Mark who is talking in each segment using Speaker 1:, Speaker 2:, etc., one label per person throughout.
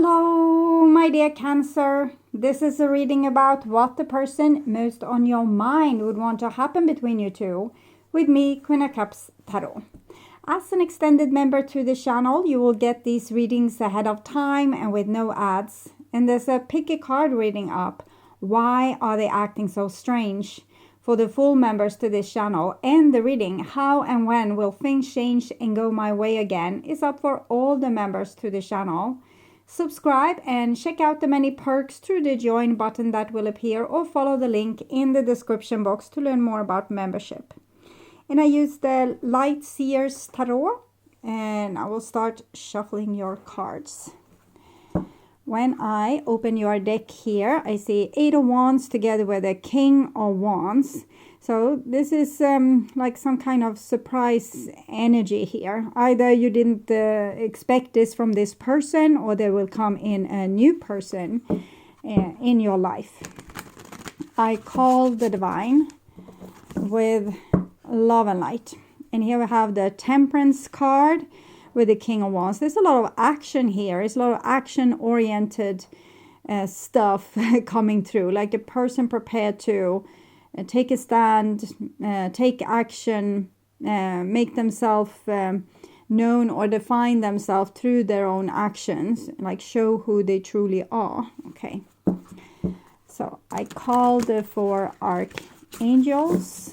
Speaker 1: Hello, my dear Cancer. This is a reading about what the person most on your mind would want to happen between you two with me, Queen of Cups Tarot. As an extended member to the channel, you will get these readings ahead of time and with no ads. And there's a pick a card reading up. Why are they acting so strange? For the full members to this channel and the reading, how and when will things change and go my way again, is up for all the members to the channel. Subscribe and check out the many perks through the join button that will appear, or follow the link in the description box to learn more about membership. And I use the light SEER'S tarot, and I will start shuffling your cards. When I open your deck here, I see 8 of Wands together with a King of Wands. So this is like some kind of surprise energy here. Either you didn't expect this from this person, or there will come in a new person in your life. I call the Divine with Love and Light. And here we have the Temperance card with the King of Wands. There's a lot of action here. It's a lot of action-oriented stuff coming through. Like a person prepared to take a stand, take action, make themselves known or define themselves through their own actions. Like show who they truly are. Okay. So I call the 4 archangels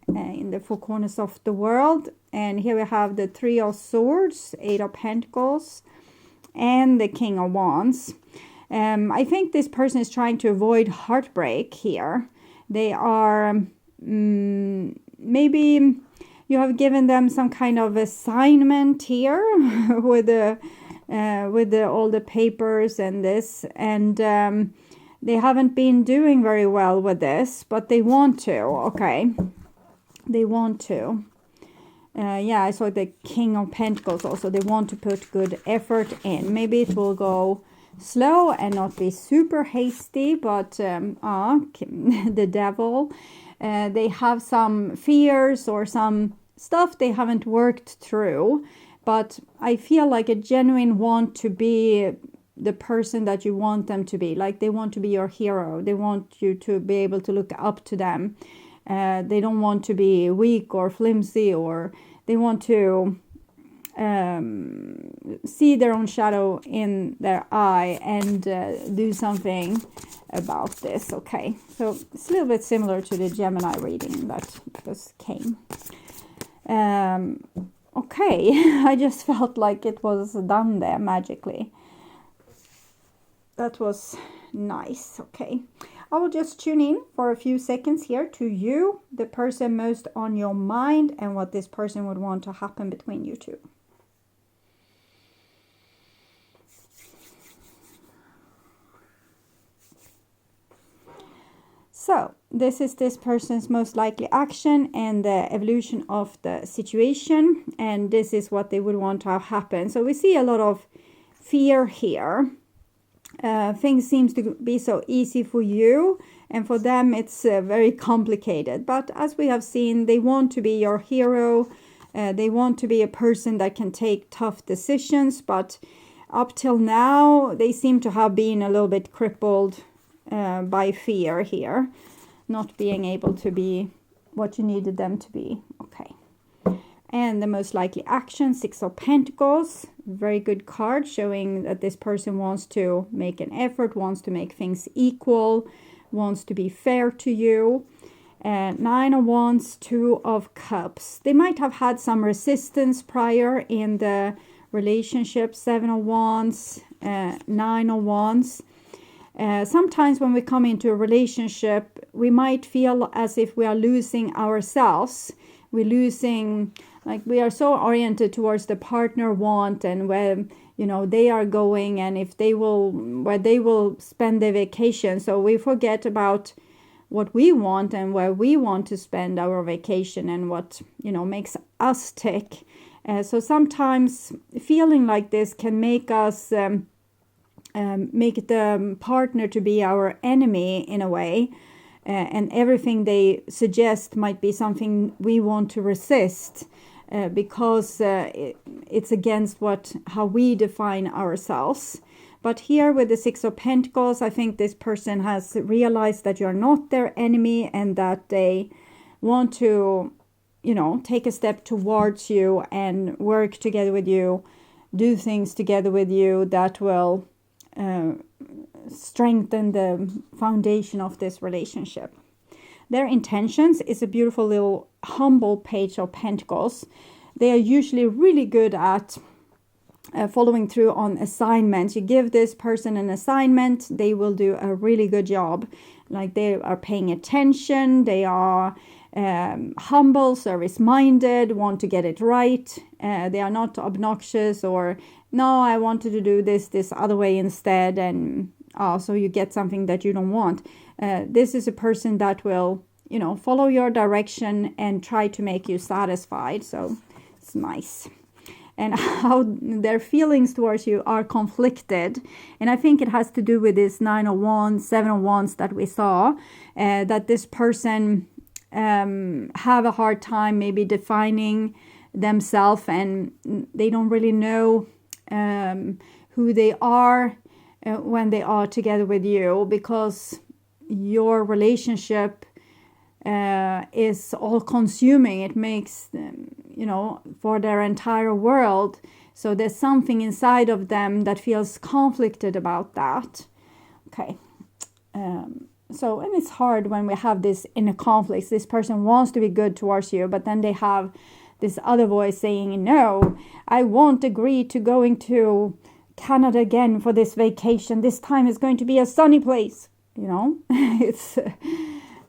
Speaker 1: in the 4 corners of the world. And here we have the 3 of Swords, 8 of Pentacles, and the King of Wands. I think this person is trying to avoid heartbreak here. They are, maybe you have given them some kind of assignment here with all the papers and this. And they haven't been doing very well with this, but they want to, okay. They want to. Yeah, I saw the King of Pentacles also. They want to put good effort in. Maybe it will go slow and not be super hasty, but the devil. They have some fears or some stuff they haven't worked through. But I feel like a genuine want to be the person that you want them to be. Like they want to be your hero. They want you to be able to look up to them. They don't want to be weak or flimsy, or they want to see their own shadow in their eye and do something about this. Okay, so it's a little bit similar to the Gemini reading that just came. Okay, I just felt like it was done there magically. That was nice. Okay. I will just tune in for a few seconds here to you, the person most on your mind, and what this person would want to happen between you two. So, this is this person's most likely action and the evolution of the situation, and this is what they would want to have happen. So we see a lot of fear here. Things seems to be so easy for you, and for them it's very complicated. But as we have seen, they want to be your hero. They want to be a person that can take tough decisions, but up till now they seem to have been a little bit crippled by fear here, not being able to be what you needed them to be. Okay. And the most likely action, 6 of Pentacles. Very good card, showing that this person wants to make an effort, wants to make things equal, wants to be fair to you. 9 of Wands, 2 of Cups. They might have had some resistance prior in the relationship. 7 of Wands, 9 of Wands. Sometimes when we come into a relationship, we might feel as if we are losing ourselves. We're losing, like we are so oriented towards the partner want and where, you know, they are going and if they will, where they will spend their vacation. So we forget about what we want and where we want to spend our vacation and what, you know, makes us tick. So sometimes feeling like this can make us make the partner to be our enemy in a way. And everything they suggest might be something we want to resist because it's against how we define ourselves. But here with the Six of Pentacles, I think this person has realized that you're not their enemy and that they want to, you know, take a step towards you and work together with you, do things together with you that will strengthen the foundation of this relationship. Their intentions is a beautiful little humble Page of Pentacles. They are usually really good at following through on assignments. You give this person an assignment, they will do a really good job. Like they are paying attention, they are humble, service-minded, want to get it right. They are not obnoxious or, no, I wanted to do this other way instead, and so you get something that you don't want. This is a person that will, you know, follow your direction and try to make you satisfied. So it's nice. And how their feelings towards you are conflicted. And I think it has to do with this 9 of Wands, 7 of Wands that we saw, that this person have a hard time maybe defining themselves, and they don't really know who they are when they are together with you, because your relationship is all consuming. It makes them, you know, for their entire world. So there's something inside of them that feels conflicted about that. Okay. So, and it's hard when we have this inner conflicts. This person wants to be good towards you, but then they have this other voice saying, no, I won't agree to going to Canada again for this vacation. This time is going to be a sunny place. You know, it's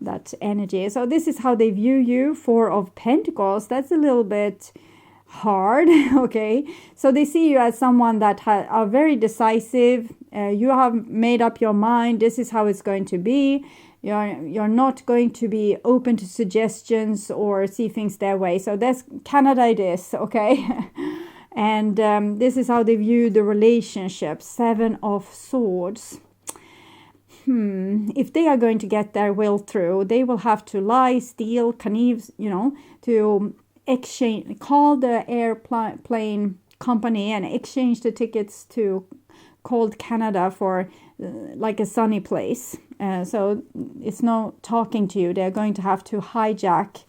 Speaker 1: that energy. So this is how they view you. 4 of Pentacles. That's a little bit hard. Okay. So they see you as someone that are very decisive. You have made up your mind. This is how it's going to be. You're not going to be open to suggestions or see things their way. So that's Canada it is. Okay. And this is how they view the relationship. 7 of Swords. If they are going to get their will through, they will have to lie, steal, connive, you know, to exchange, call the airplane company and exchange the tickets to cold Canada for like a sunny place. So it's no talking to you. They're going to have to hijack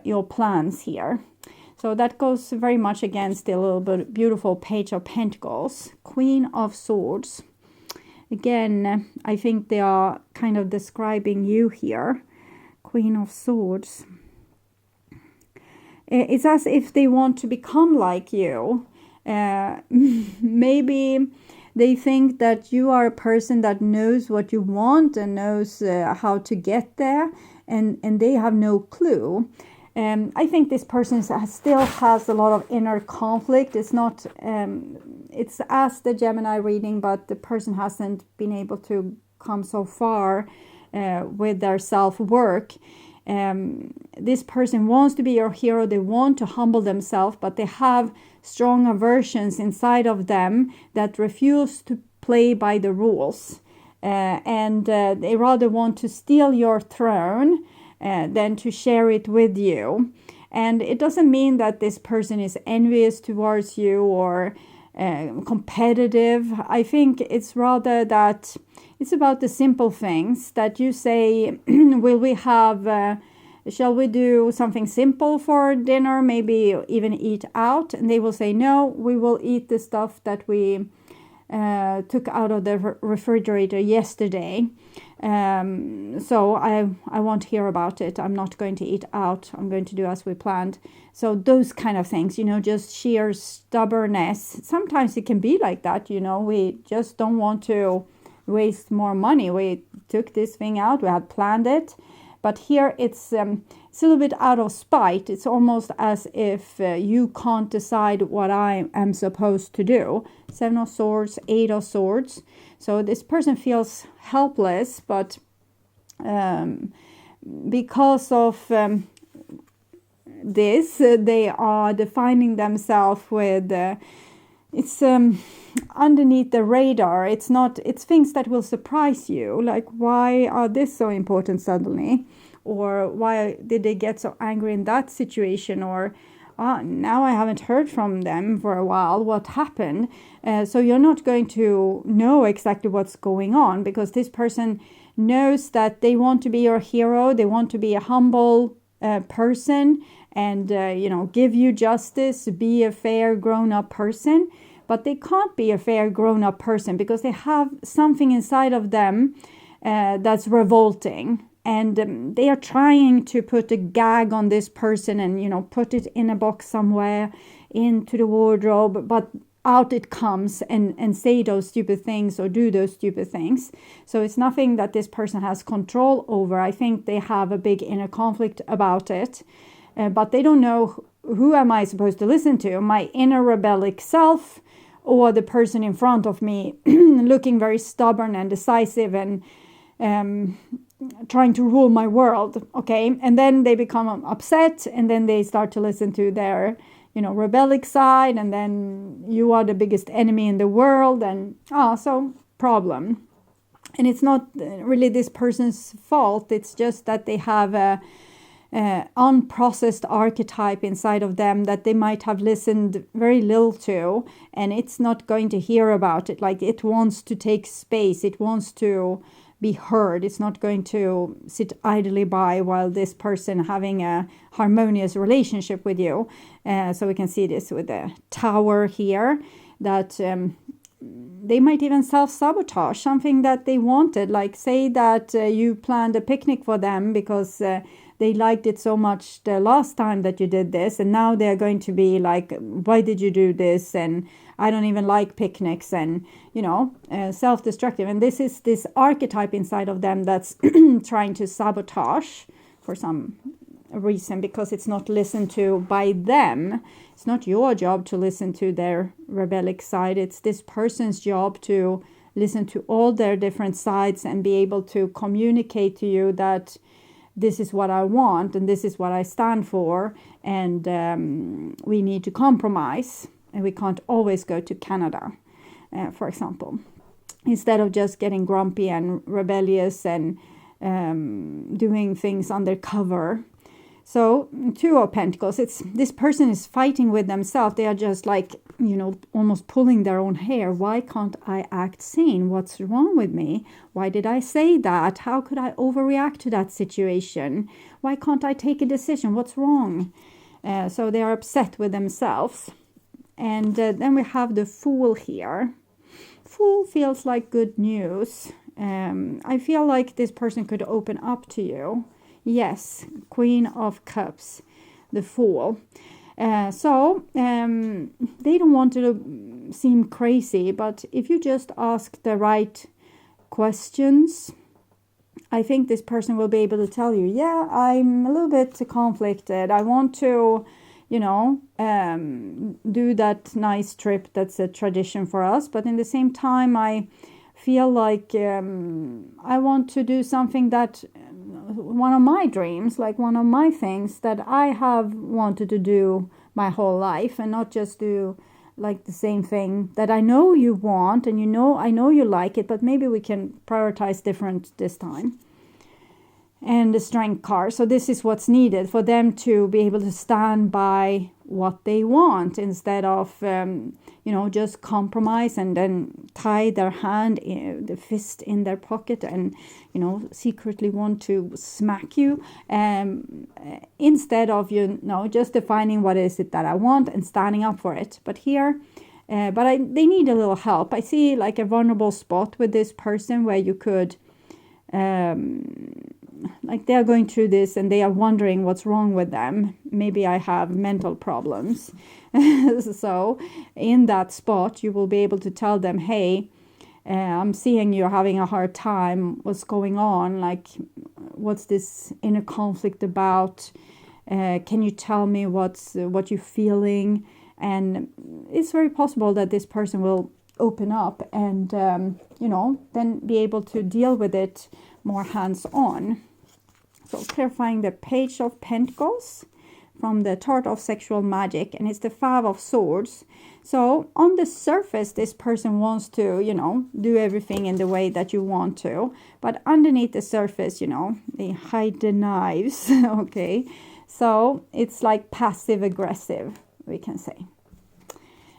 Speaker 1: your plans here. So that goes very much against the little bit beautiful Page of Pentacles. Queen of Swords. Again, I think they are kind of describing you here. Queen of Swords. It's as if they want to become like you. Maybe they think that you are a person that knows what you want and knows how to get there, and they have no clue. I think this person still has a lot of inner conflict. It's not, it's as the Gemini reading, but the person hasn't been able to come so far with their self-work. This person wants to be your hero. They want to humble themselves, but they have strong aversions inside of them that refuse to play by the rules. And they rather want to steal your throne than to share it with you. And it doesn't mean that this person is envious towards you or competitive. I think it's rather that it's about the simple things that you say, will we have, shall we do something simple for dinner, maybe even eat out? And they will say, no, we will eat the stuff that we took out of the refrigerator yesterday. So I won't hear about it. I'm not going to eat out. I'm going to do as we planned. So those kind of things, you know, just sheer stubbornness. Sometimes it can be like that, you know, we just don't want to waste more money. We took this thing out, we had planned it. But here it's a little bit out of spite. It's almost as if you can't decide what I am supposed to do. 7 of Swords, 8 of Swords. So this person feels helpless, but because of this, they are defining themselves with, it's underneath the radar. It's things that will surprise you. Like, why are this so important suddenly? Or why did they get so angry in that situation? Or now I haven't heard from them for a while. What happened? So you're not going to know exactly what's going on, because this person knows that they want to be your hero. They want to be a humble person and, give you justice, be a fair grown-up person. But they can't be a fair grown-up person because they have something inside of them that's revolting. And they are trying to put a gag on this person and, put it in a box somewhere into the wardrobe. But out it comes and say those stupid things or do those stupid things. So it's nothing that this person has control over. I think they have a big inner conflict about it. But they don't know, who am I supposed to listen to? My inner rebellic self, or the person in front of me looking very stubborn and decisive and trying to rule my world, okay? And then they become upset, and then they start to listen to their, rebellic side, and then you are the biggest enemy in the world, and so problem. And it's not really this person's fault. It's just that they have a unprocessed archetype inside of them that they might have listened very little to, and it's not going to hear about it. Like, it wants to take space. It wants to be heard. It's not going to sit idly by while this person having a harmonious relationship with you. So we can see this with the tower here, that they might even self-sabotage something that they wanted. Like, say that you planned a picnic for them because they liked it so much the last time that you did this, and now they're going to be like, why did you do this? And I don't even like picnics, and self-destructive. And this is this archetype inside of them that's trying to sabotage for some reason, because it's not listened to by them. It's not your job to listen to their rebellic side. It's this person's job to listen to all their different sides and be able to communicate to you that this is what I want and this is what I stand for, and we need to compromise, and we can't always go to Canada, for example, instead of just getting grumpy and rebellious and doing things undercover. So, Two of Pentacles, this person is fighting with themselves. They are just like, almost pulling their own hair. Why can't I act sane? What's wrong with me? Why did I say that? How could I overreact to that situation? Why can't I take a decision? What's wrong? So they are upset with themselves. And then we have the Fool here. Fool feels like good news. I feel like this person could open up to you. Yes, Queen of Cups, the Fool. So they don't want to seem crazy, but if you just ask the right questions, I think this person will be able to tell you, yeah, I'm a little bit conflicted. I want to, do that nice trip that's a tradition for us, but in the same time, I feel like I want to do something that one of my dreams, like one of my things that I have wanted to do my whole life, and not just do like the same thing that I know you want, and I know you like it, but maybe we can prioritize different this time. And the Strength card. So this is what's needed for them to be able to stand by what they want, instead of just compromise and then tie their hand, the fist in their pocket, and secretly want to smack you, instead of just defining what is it that I want and standing up for it. But here they need a little help. I see like a vulnerable spot with this person where you could like they are going through this and they are wondering what's wrong with them. Maybe I have mental problems. So in that spot, you will be able to tell them, hey, I'm seeing you're having a hard time. What's going on? Like, what's this inner conflict about? Can you tell me what you're feeling? And it's very possible that this person will open up and, then be able to deal with it more hands-on. So clarifying the Page of Pentacles from the Chart of Sexual Magic, and it's the Five of Swords. So on the surface, this person wants to, do everything in the way that you want to, but underneath the surface, they hide the knives, okay? So it's like passive aggressive, we can say.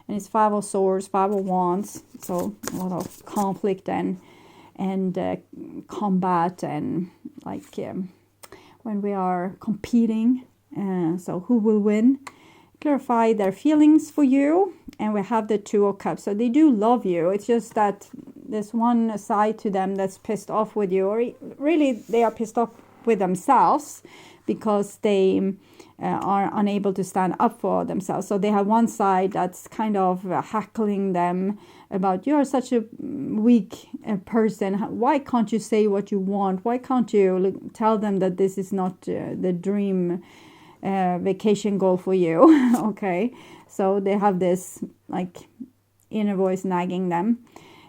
Speaker 1: And it's 5 of Swords, 5 of Wands. So a lot of conflict and combat, and like when we are competing. So who will win? Clarify their feelings for you. And we have the 2 of Cups. So they do love you. It's just that there's one side to them that's pissed off with you. Or really, they are pissed off with themselves because they are unable to stand up for themselves. So they have one side that's kind of hackling them about, you're such a weak person. Why can't you say what you want? Why can't you tell them that this is not the dream vacation goal for you? Okay, so they have this like inner voice nagging them.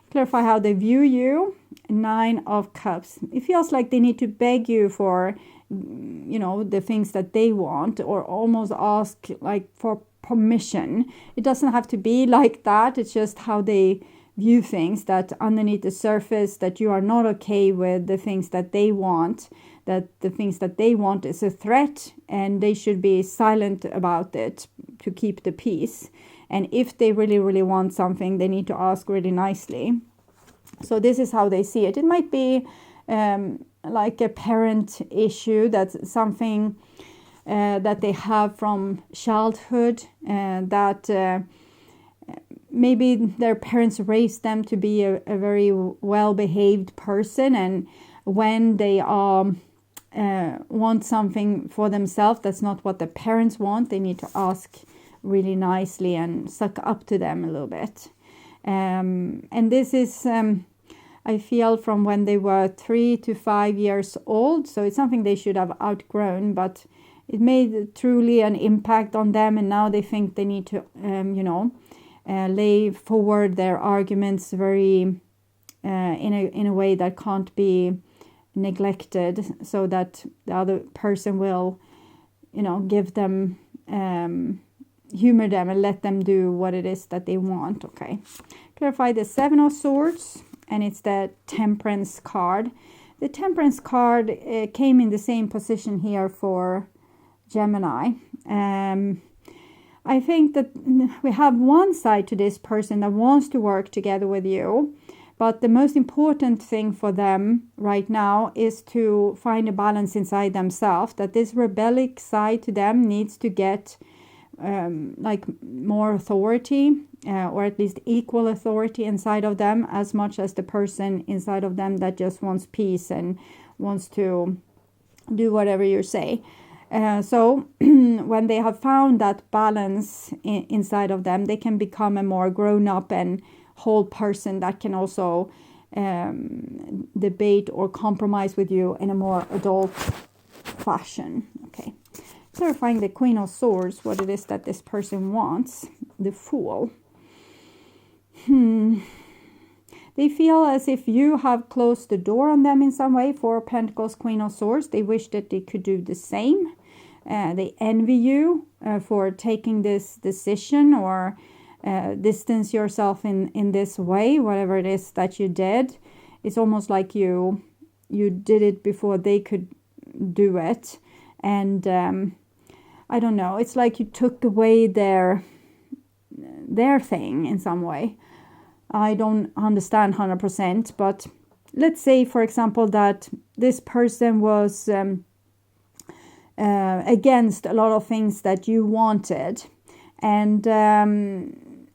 Speaker 1: Clarify how they view you. 9 of Cups. It feels like they need to beg you for, you know, the things that they want, or almost ask like for permission. It doesn't have to be like that. It's just how they view things, that underneath the surface that you are not okay with the things that they want, that the things that they want is a threat and they should be silent about it to keep the peace. And if they really, really want something, they need to ask really nicely. So this is how they see it. It might be like a parent issue, that's something that they have from childhood, that maybe their parents raised them to be a very well-behaved person, and when they want something for themselves that's not what the parents want, they need to ask really nicely and suck up to them a little bit. And this is I feel from when they were 3 to 5 years old, so it's something they should have outgrown, but it made truly an impact on them, and now they think they need to lay forward their arguments very in a way that can't be neglected, so that the other person will give them humor them and let them do what it is that they want. Okay, clarify the 7 of Swords, and it's the Temperance card. The Temperance card came in the same position here for Gemini. I think that we have one side to this person that wants to work together with you, but the most important thing for them right now is to find a balance inside themselves, that this rebellic side to them needs to get like more authority, or at least equal authority inside of them, as much as the person inside of them that just wants peace and wants to do whatever you say. So when they have found that balance inside of them, they can become a more grown-up and whole person that can also debate or compromise with you in a more adult fashion. Okay. Clarifying the Queen of Swords, what it is that this person wants. The Fool. They feel as if you have closed the door on them in some way. 4 of Pentacles, Queen of Swords. They wish that they could do the same. They envy you for taking this decision, or distance yourself in this way, whatever it is that you did. It's almost like you did it before they could do it. And I don't know, it's like you took away their thing in some way. I don't understand 100%, but let's say, for example, that this person was against a lot of things that you wanted, and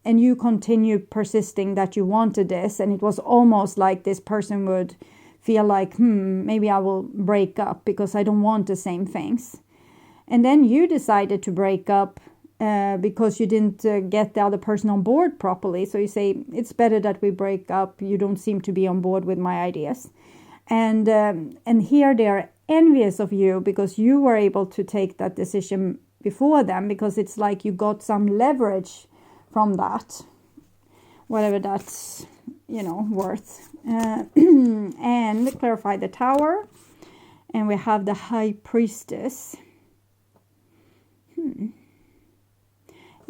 Speaker 1: you continued persisting that you wanted this, and it was almost like this person would feel like, maybe I will break up because I don't want the same things. And then you decided to break up because you didn't get the other person on board properly. So you say, it's better that we break up. You don't seem to be on board with my ideas. And here they are envious of you because you were able to take that decision before them, because it's like you got some leverage from that, whatever that's, worth. And clarify the Tower. And we have the High Priestess.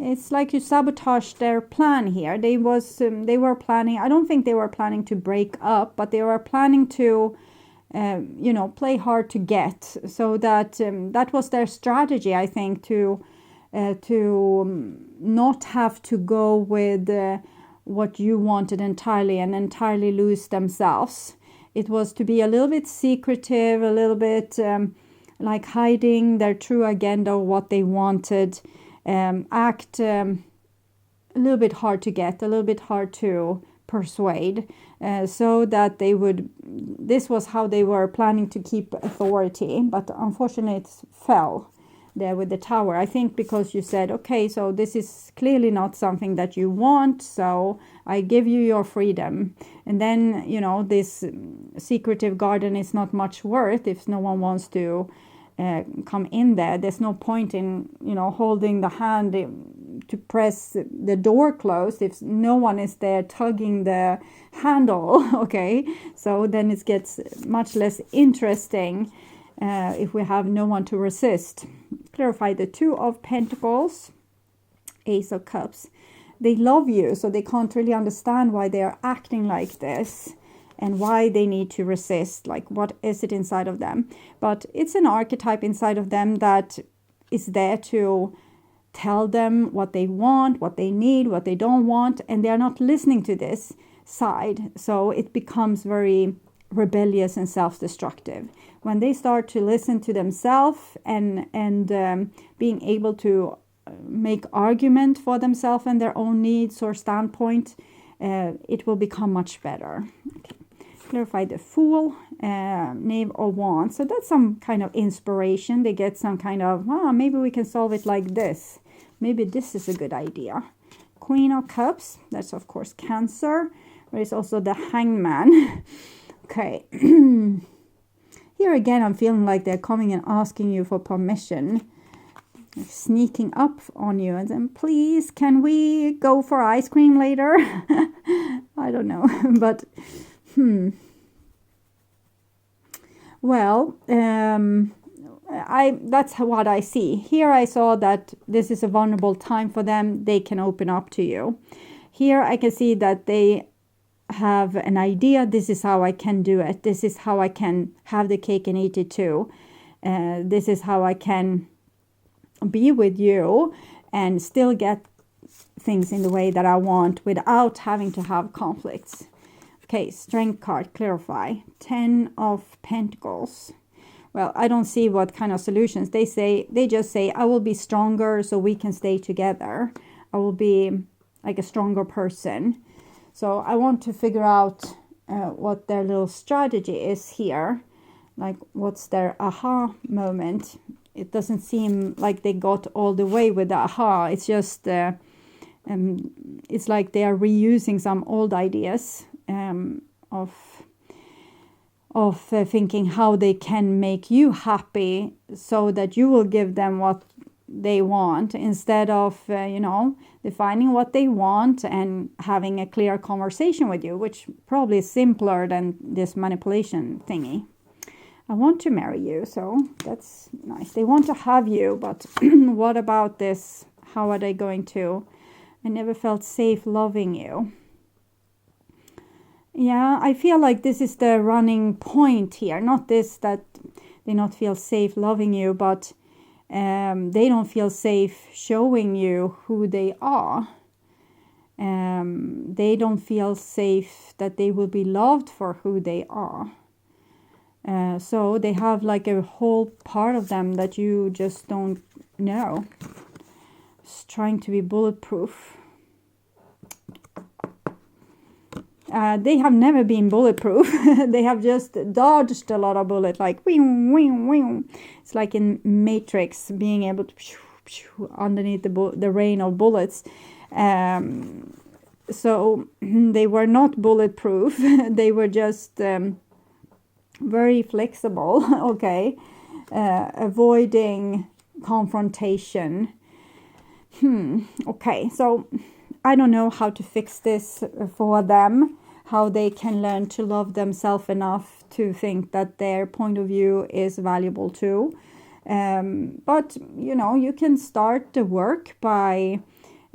Speaker 1: It's like you sabotaged their plan here. They were planning, I don't think they were planning to break up, but they were planning to play hard to get. So that that was their strategy, I think, to not have to go with what you wanted entirely and entirely lose themselves. It was to be a little bit secretive, a little bit like hiding their true agenda, what they wanted, act a little bit hard to get, a little bit hard to persuade, so that this was how they were planning to keep authority. But unfortunately it fell there with the tower. I think because you said, okay, so this is clearly not something that you want, so I give you your freedom. And then, this secretive garden is not much worth if no one wants to come in there. There's no point in, holding the hand to press the door closed if no one is there tugging the handle, okay? So then it gets much less interesting if we have no one to resist. Clarify the Two of Pentacles, Ace of Cups. They love you, so they can't really understand why they are acting like this and why they need to resist. Like, what is it inside of them? But it's an archetype inside of them that is there to tell them what they want, what they need, what they don't want, and they're not listening to this side. So it becomes very rebellious and self-destructive. When they start to listen to themselves and being able to make argument for themselves and their own needs or standpoint, it will become much better. Okay. Clarify the Fool, Knave of Wands. So that's some kind of inspiration. They get some kind of, maybe we can solve it like this. Maybe this is a good idea. Queen of Cups, that's of course Cancer. There is also the Hangman. Okay. Here again, I'm feeling like they're coming and asking you for permission. Sneaking up on you and then, please, can we go for ice cream later? I don't know. But, well, that's what I see. Here I saw that this is a vulnerable time for them. They can open up to you. Here I can see that they have an idea. This is how I can do it. This is how I can have the cake and eat it too. This is how I can be with you and still get things in the way that I want without having to have conflicts. Okay, Strength card, clarify. 10 of Pentacles. Well, I don't see what kind of solutions. They just say, I will be stronger so we can stay together. I will be like a stronger person. So I want to figure out what their little strategy is here. Like, what's their aha moment? It doesn't seem like they got all the way with the aha. It's just, it's like they are reusing some old ideas of thinking how they can make you happy so that you will give them what they want, instead of, defining what they want and having a clear conversation with you, which probably is simpler than this manipulation thingy. I want to marry you, so that's nice. They want to have you, but what about this? How are they going to? I never felt safe loving you. Yeah, I feel like this is the running point here. Not this, that they not feel safe loving you, but they don't feel safe showing you who they are. They don't feel safe that they will be loved for who they are. So they have like a whole part of them that you just don't know. It's trying to be bulletproof. They have never been bulletproof. They have just dodged a lot of bullets, like wing, wing, wing. It's like in Matrix, being able to underneath the rain of bullets. So they were not bulletproof. They were just very flexible, okay, avoiding confrontation. Okay, so I don't know how to fix this for them, how they can learn to love themselves enough to think that their point of view is valuable too. But, you can start the work by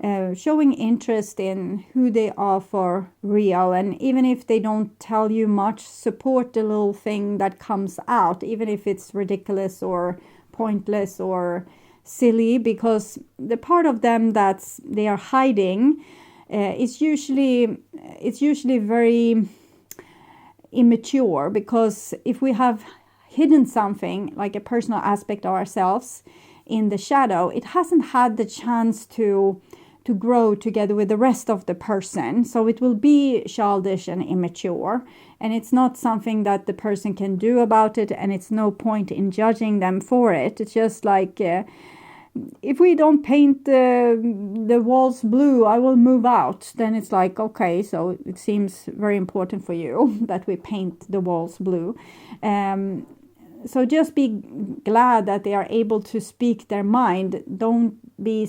Speaker 1: showing interest in who they are for real. And even if they don't tell you much, support the little thing that comes out, even if it's ridiculous or pointless or silly, because the part of them that they are hiding it's usually very immature, because if we have hidden something like a personal aspect of ourselves in the shadow, it hasn't had the chance to grow together with the rest of the person. So it will be childish and immature, and it's not something that the person can do about it, and it's no point in judging them for it. It's just like if we don't paint the walls blue, I will move out. Then it's like, okay, so it seems very important for you that we paint the walls blue. So just be glad that they are able to speak their mind. Don't be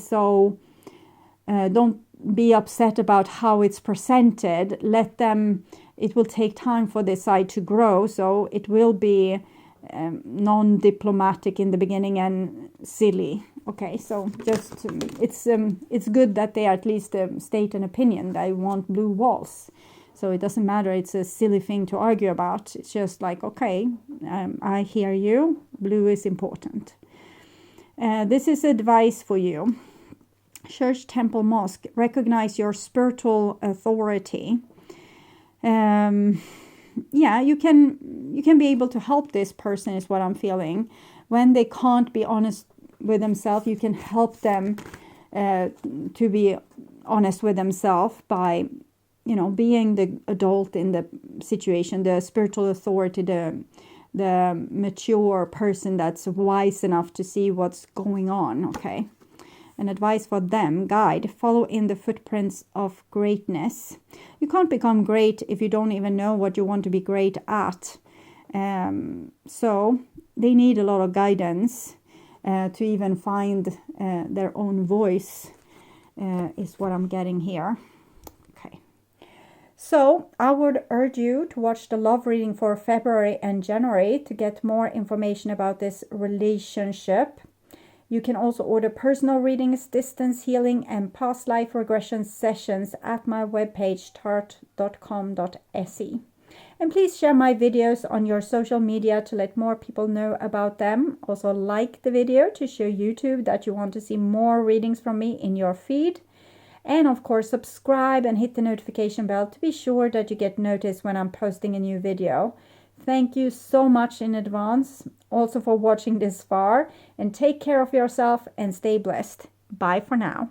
Speaker 1: upset about how it's presented. Let them, it will take time for this side to grow, so it will be non-diplomatic in the beginning and silly. Okay, so just it's good that they at least state an opinion. They want blue walls, so it doesn't matter. It's a silly thing to argue about. It's just like, okay, I hear you. Blue is important. This is advice for you. Church, temple, mosque. Recognize your spiritual authority. Yeah, you can be able to help this person, is what I'm feeling. When they can't be honest with themselves, you can help them to be honest with themselves by, being the adult in the situation, the spiritual authority, the mature person that's wise enough to see what's going on. Okay. An advice for them, guide, follow in the footprints of greatness. You can't become great if you don't even know what you want to be great at. So they need a lot of guidance to even find their own voice, is what I'm getting here. Okay. So I would urge you to watch the love reading for February and January to get more information about this relationship. You can also order personal readings, distance healing, and past life regression sessions at my webpage, tart.com.se. And please share my videos on your social media to let more people know about them. Also like the video to show YouTube that you want to see more readings from me in your feed. And of course, subscribe and hit the notification bell to be sure that you get noticed when I'm posting a new video. Thank you so much in advance also for watching this far, and take care of yourself and stay blessed. Bye for now.